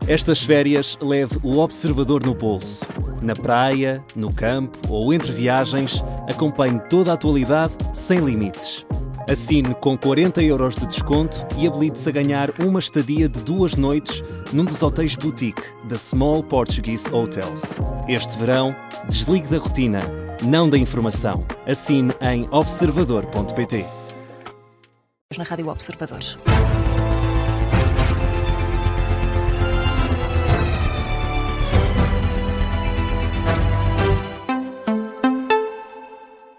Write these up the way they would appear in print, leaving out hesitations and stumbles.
Estas férias leve o observador no bolso. Na praia, no campo ou entre viagens, acompanhe toda a atualidade sem limites. Assine com 40€ de desconto e habilite-se a ganhar uma estadia de 2 noites num dos hotéis boutique da Small Portuguese Hotels. Este verão, desligue da rotina, não da informação. Assine em observador.pt. Na Rádio Observador.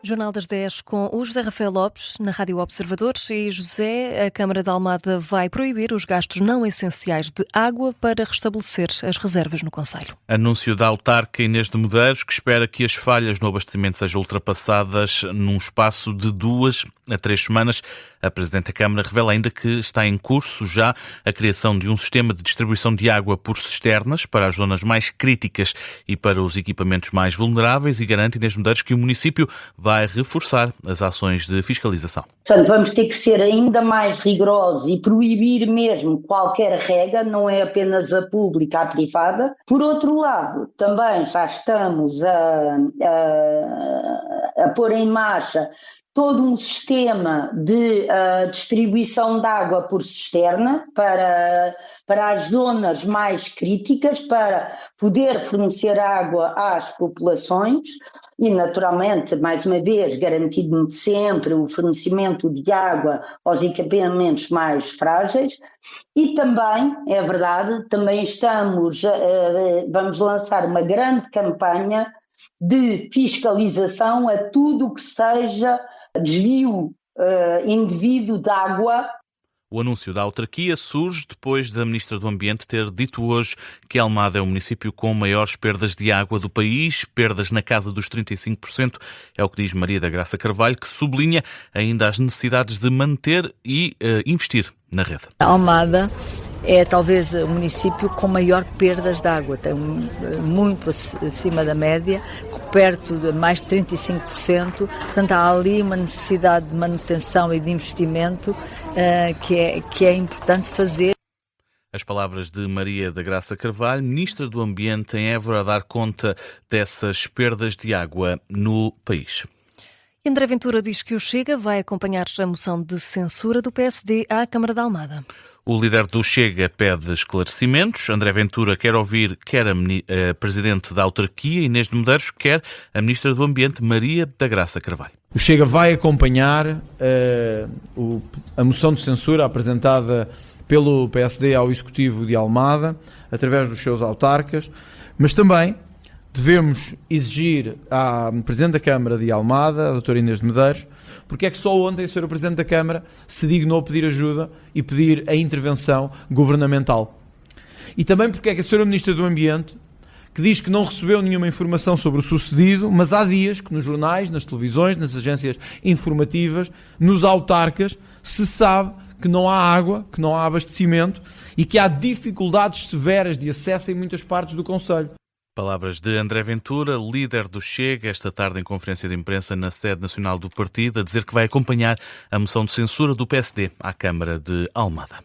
Jornal das 10 com o José Rafael Lopes, na Rádio Observador. E José, a Câmara de Almada vai proibir os gastos não essenciais de água para restabelecer as reservas no concelho. Anúncio da autarca Inês de Medeiros, que espera que as falhas no abastecimento sejam ultrapassadas num espaço de 2 a 3 semanas. A Presidente da Câmara revela ainda que está em curso já a criação de um sistema de distribuição de água por cisternas para as zonas mais críticas e para os equipamentos mais vulneráveis, e garante Inês de Medeiros que o município vai reforçar as ações de fiscalização. Portanto, vamos ter que ser ainda mais rigorosos e proibir mesmo qualquer rega, não é apenas a pública, a privada. Por outro lado, também já estamos a pôr em marcha todo um sistema de distribuição de água por cisterna para as zonas mais críticas, para poder fornecer água às populações e, naturalmente, mais uma vez, garantindo sempre o fornecimento de água aos equipamentos mais frágeis. E também, é verdade, também vamos lançar uma grande campanha de fiscalização a tudo o que seja desvio indevido de água. O anúncio da autarquia surge depois da Ministra do Ambiente ter dito hoje que Almada é o município com maiores perdas de água do país, perdas na casa dos 35%, é o que diz Maria da Graça Carvalho, que sublinha ainda as necessidades de manter e investir na rede. Almada é talvez o município com maior perdas de água, tem muito acima da média, perto de mais de 35%, portanto há ali uma necessidade de manutenção e de investimento que é importante fazer. As palavras de Maria da Graça Carvalho, Ministra do Ambiente em Évora, a dar conta dessas perdas de água no país. André Ventura diz que o Chega vai acompanhar a moção de censura do PSD à Câmara de Almada. O líder do Chega pede esclarecimentos. André Ventura quer ouvir quer a Presidente da Autarquia, Inês de Medeiros, quer a Ministra do Ambiente, Maria da Graça Carvalho. O Chega vai acompanhar a moção de censura apresentada pelo PSD ao Executivo de Almada, através dos seus autarcas, mas também devemos exigir à Presidente da Câmara de Almada, a doutora Inês de Medeiros, porque é que só ontem o Sr. Presidente da Câmara se dignou a pedir ajuda e pedir a intervenção governamental. E também porque é que a Sra. Ministra do Ambiente, que diz que não recebeu nenhuma informação sobre o sucedido, mas há dias que nos jornais, nas televisões, nas agências informativas, nos autarcas, se sabe que não há água, que não há abastecimento e que há dificuldades severas de acesso em muitas partes do concelho. Palavras de André Ventura, líder do Chega, esta tarde em conferência de imprensa na sede nacional do partido, a dizer que vai acompanhar a moção de censura do PSD à Câmara de Almada.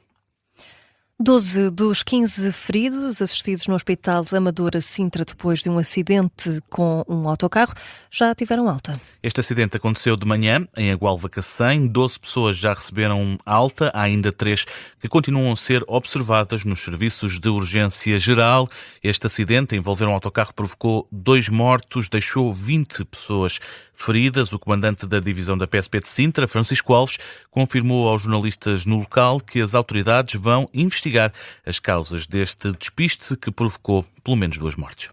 12 dos 15 feridos assistidos no Hospital de Amadora Sintra depois de um acidente com um autocarro já tiveram alta. Este acidente aconteceu de manhã em Agualva Cacém. 12 pessoas já receberam alta. Há ainda 3 que continuam a ser observadas nos serviços de urgência geral. Este acidente envolvendo um autocarro provocou 2 mortos, deixou 20 pessoas feridas. O comandante da divisão da PSP de Sintra, Francisco Alves, confirmou aos jornalistas no local que as autoridades vão investigar as causas deste despiste que provocou pelo menos 2 mortes.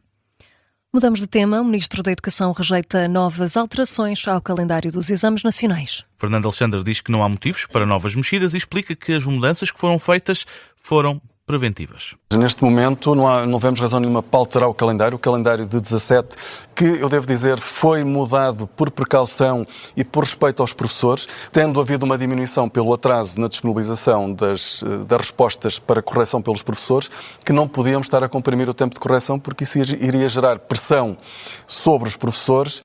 Mudamos de tema. O Ministro da Educação rejeita novas alterações ao calendário dos exames nacionais. Fernando Alexandre diz que não há motivos para novas mexidas e explica que as mudanças que foram feitas foram preventivas. Neste momento não vemos razão nenhuma para alterar o calendário de 17, que eu devo dizer foi mudado por precaução e por respeito aos professores, tendo havido uma diminuição pelo atraso na disponibilização das respostas para correção pelos professores, que não podíamos estar a comprimir o tempo de correção porque isso iria gerar pressão sobre os professores.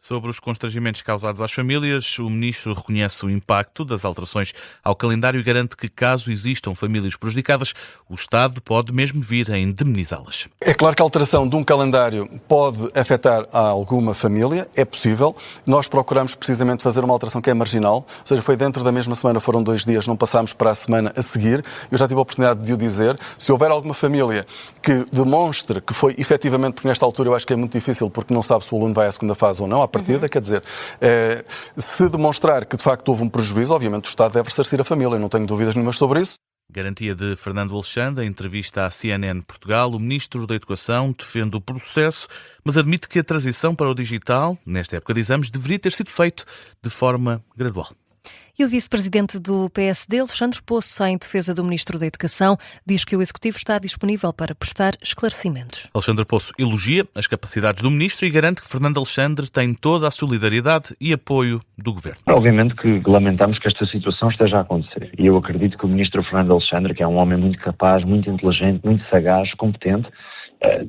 Sobre os constrangimentos causados às famílias, o Ministro reconhece o impacto das alterações ao calendário e garante que, caso existam famílias prejudicadas, o Estado pode mesmo vir a indemnizá-las. É claro que a alteração de um calendário pode afetar a alguma família, é possível. Nós procuramos precisamente fazer uma alteração que é marginal, ou seja, foi dentro da mesma semana, foram 2 dias, não passámos para a semana a seguir. Eu já tive a oportunidade de o dizer. Se houver alguma família que demonstre que foi efetivamente, porque nesta altura eu acho que é muito difícil, porque não sabe se o aluno vai à segunda fase ou não, à partida, quer dizer, se demonstrar que de facto houve um prejuízo, obviamente o Estado deve ressarcir a família, eu não tenho dúvidas nenhumas sobre isso. Garantia de Fernando Alexandre, em entrevista à CNN Portugal, o Ministro da Educação defende o processo, mas admite que a transição para o digital, nesta época de exames, deveria ter sido feito de forma gradual. E o vice-presidente do PSD, Alexandre Poço, em defesa do Ministro da Educação, diz que o Executivo está disponível para prestar esclarecimentos. Alexandre Poço elogia as capacidades do Ministro e garante que Fernando Alexandre tem toda a solidariedade e apoio do Governo. Obviamente que lamentamos que esta situação esteja a acontecer. E eu acredito que o Ministro Fernando Alexandre, que é um homem muito capaz, muito inteligente, muito sagaz, competente,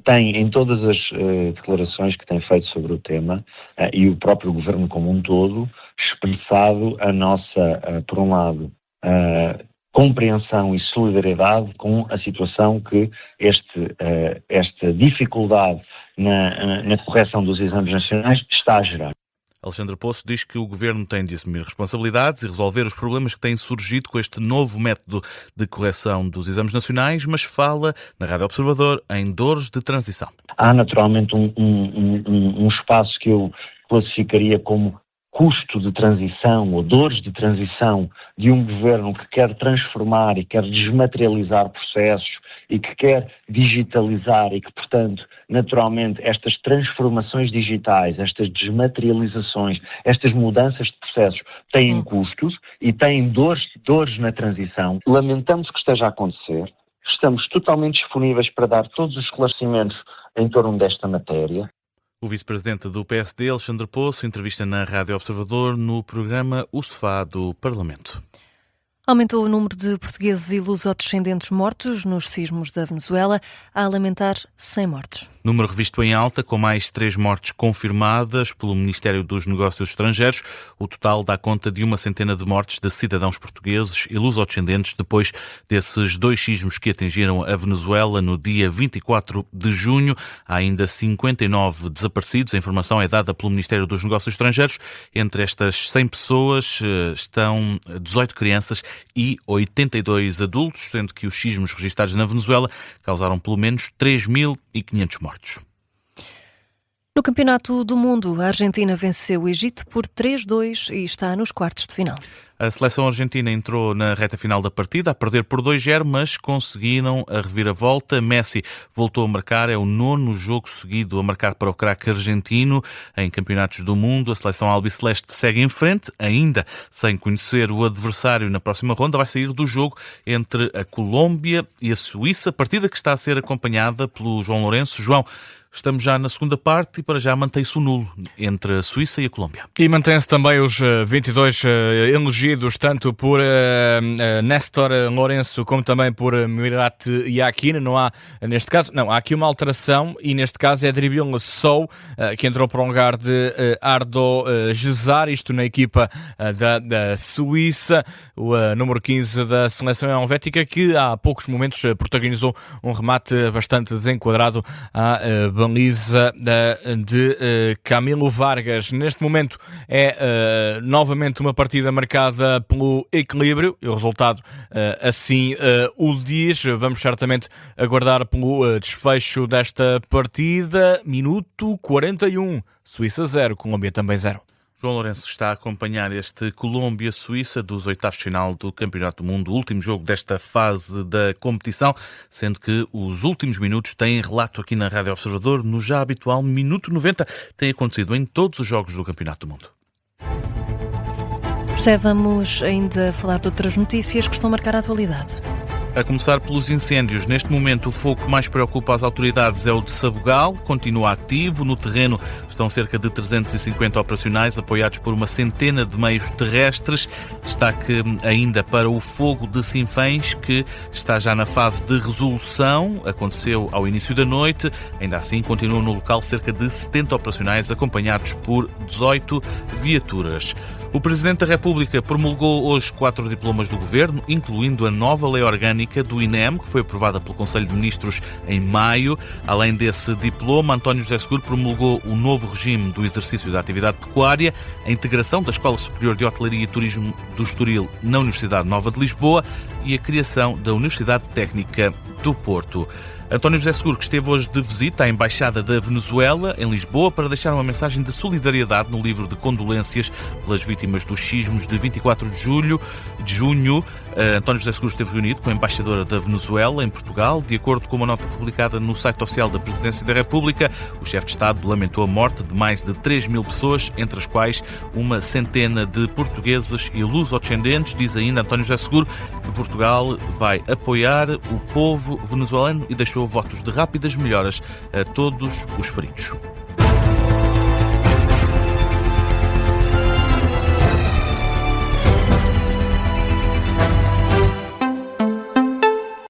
tem em todas as declarações que tem feito sobre o tema e o próprio Governo como um todo expressado a nossa, por um lado, compreensão e solidariedade com a situação que esta dificuldade na correção dos exames nacionais está a gerar. Alexandre Poço diz que o Governo tem de assumir responsabilidades e resolver os problemas que têm surgido com este novo método de correção dos exames nacionais, mas fala, na Rádio Observador, em dores de transição. Há naturalmente um espaço que eu classificaria como custo de transição ou dores de transição de um Governo que quer transformar e quer desmaterializar processos e que quer digitalizar e que, portanto, naturalmente, estas transformações digitais, estas desmaterializações, estas mudanças de processos têm custos e têm dores na transição. Lamentamos que esteja a acontecer. Estamos totalmente disponíveis para dar todos os esclarecimentos em torno desta matéria. O vice-presidente do PSD, Alexandre Poço, entrevista na Rádio Observador no programa O Sofá do Parlamento. Aumentou o número de portugueses e lusodescendentes mortos nos sismos da Venezuela, a lamentar 100 mortos. Número revisto em alta, com mais 3 mortes confirmadas pelo Ministério dos Negócios Estrangeiros. O total dá conta de 100 de mortes de cidadãos portugueses e lusodescendentes depois desses 2 sismos que atingiram a Venezuela no dia 24 de junho. Há ainda 59 desaparecidos. A informação é dada pelo Ministério dos Negócios Estrangeiros. Entre estas 100 pessoas estão 18 crianças e 82 adultos, sendo que os sismos registados na Venezuela causaram pelo menos 3.500 mortos. No Campeonato do Mundo, a Argentina venceu o Egito por 3-2 e está nos quartos de final. A seleção argentina entrou na reta final da partida a perder por 2-0, mas conseguiram a reviravolta. Messi voltou a marcar, é o 9º jogo seguido a marcar para o craque argentino em campeonatos do mundo. A seleção albiceleste segue em frente, ainda sem conhecer o adversário na próxima ronda. Vai sair do jogo entre a Colômbia e a Suíça, partida que está a ser acompanhada pelo João Lourenço. João, estamos já na segunda parte e para já mantém-se o nulo entre a Suíça e a Colômbia. E mantém-se também os 22 elegidos tanto por Néstor Lourenço como também por Murat Yakin. Não há, neste caso, há aqui uma alteração e neste caso é Dribil Sou que entrou para o lugar de Ardo Gezar, isto na equipa da Suíça. O número 15 da seleção helvética que há poucos momentos protagonizou um remate bastante desenquadrado à baliza de Camilo Vargas. Neste momento é novamente uma partida marcada pelo equilíbrio e o resultado assim o diz. Vamos certamente aguardar pelo desfecho desta partida. Minuto 41, Suíça 0, Colômbia também 0. João Lourenço está a acompanhar este Colômbia-Suíça dos oitavos de final do Campeonato do Mundo, o último jogo desta fase da competição, sendo que os últimos minutos têm relato aqui na Rádio Observador. No já habitual Minuto 90 tem acontecido em todos os jogos do Campeonato do Mundo. Vamos ainda falar de outras notícias que estão a marcar a atualidade. A começar pelos incêndios. Neste momento, o fogo que mais preocupa as autoridades é o de Sabugal. Continua ativo. No terreno estão cerca de 350 operacionais, apoiados por uma centena de meios terrestres. Destaque ainda para o fogo de Sinfãs, que está já na fase de resolução. Aconteceu ao início da noite. Ainda assim, continuam no local cerca de 70 operacionais, acompanhados por 18 viaturas. O Presidente da República promulgou hoje 4 diplomas do Governo, incluindo a nova lei orgânica do INEM, que foi aprovada pelo Conselho de Ministros em maio. Além desse diploma, António José Seguro promulgou o novo regime do exercício da atividade pecuária, a integração da Escola Superior de Hotelaria e Turismo do Estoril na Universidade Nova de Lisboa e a criação da Universidade Técnica do Porto. António José Seguro, que esteve hoje de visita à Embaixada da Venezuela, em Lisboa, para deixar uma mensagem de solidariedade no livro de condolências pelas vítimas dos sismos de 24 de junho. António José Seguro esteve reunido com a Embaixadora da Venezuela, em Portugal. De acordo com uma nota publicada no site oficial da Presidência da República, o chefe de Estado lamentou a morte de mais de 3.000 pessoas, entre as quais uma centena de portugueses e luso-descendentes. Diz ainda António José Seguro que Portugal vai apoiar o povo venezuelano e deixou votos de rápidas melhoras a todos os feridos.